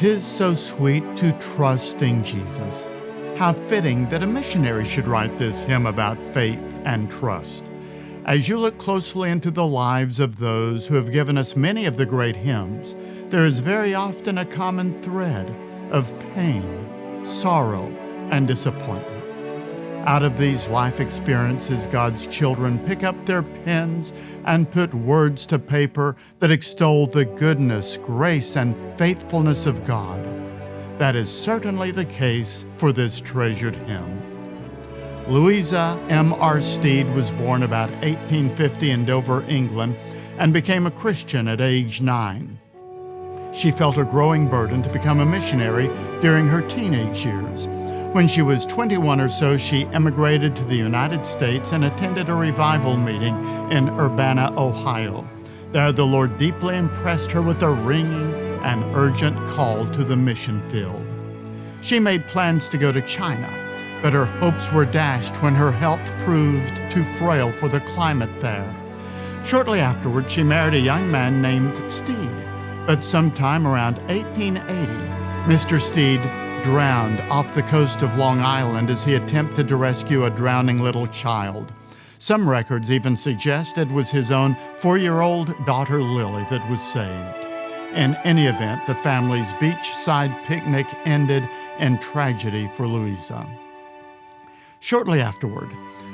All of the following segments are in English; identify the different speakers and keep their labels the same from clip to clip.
Speaker 1: 'Tis so sweet to trust in Jesus. How fitting that a missionary should write this hymn about faith and trust. As you look closely into the lives of those who have given us many of the great hymns, there is very often a common thread of pain, sorrow, and disappointment. Out of these life experiences, God's children pick up their pens and put words to paper that extol the goodness, grace, and faithfulness of God. That is certainly the case for this treasured hymn. Louisa M.R. Stead was born about 1850 in Dover, England, and became a Christian at age 9. She felt a growing burden to become a missionary during her teenage years. When she was 21 or so, she emigrated to the United States and attended a revival meeting in Urbana, Ohio. There, the Lord deeply impressed her with a ringing and urgent call to the mission field. She made plans to go to China, but her hopes were dashed when her health proved too frail for the climate there. Shortly afterward, she married a young man named Stead, but sometime around 1880, Mr. Stead drowned off the coast of Long Island as he attempted to rescue a drowning little child. Some records even suggest it was his own 4-year-old daughter Lily that was saved. In any event, the family's beachside picnic ended in tragedy for Louisa. Shortly afterward,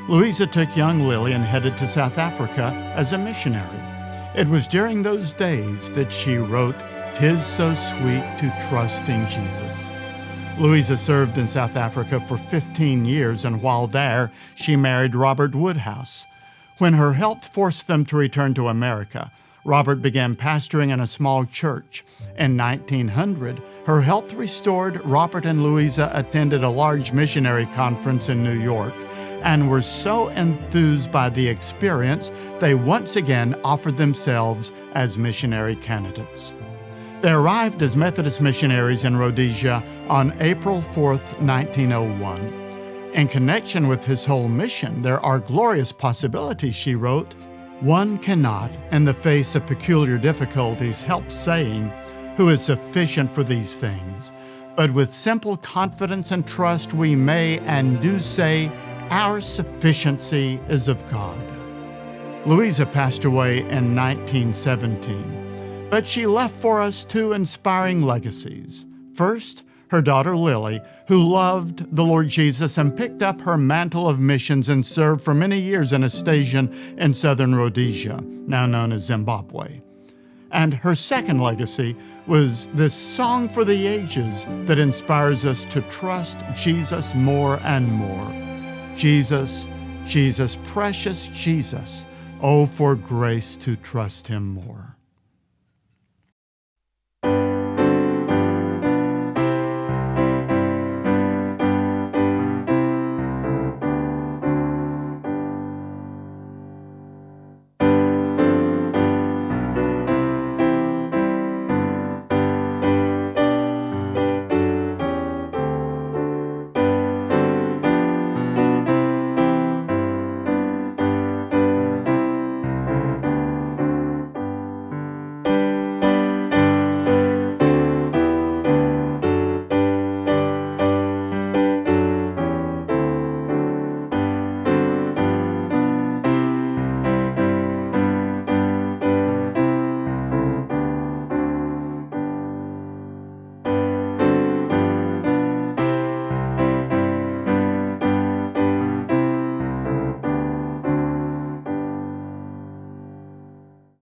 Speaker 1: Louisa took young Lily and headed to South Africa as a missionary. It was during those days that she wrote, "'Tis so sweet to trust in Jesus." Louisa served in South Africa for 15 years, and while there, she married Robert Woodhouse. When her health forced them to return to America, Robert began pastoring in a small church. In 1900, her health restored. Robert and Louisa attended a large missionary conference in New York and were so enthused by the experience, they once again offered themselves as missionary candidates. They arrived as Methodist missionaries in Rhodesia on April 4th, 1901. In connection with his whole mission, there are glorious possibilities, she wrote. One cannot, in the face of peculiar difficulties, help saying, "Who is sufficient for these things?" But with simple confidence and trust, we may and do say, "Our sufficiency is of God." Louisa passed away in 1917. But she left for us 2 inspiring legacies. First, her daughter Lily, who loved the Lord Jesus and picked up her mantle of missions and served for many years in a station in southern Rhodesia, now known as Zimbabwe. And her second legacy was this song for the ages that inspires us to trust Jesus more and more. Jesus, Jesus, precious Jesus, oh, for grace to trust him more.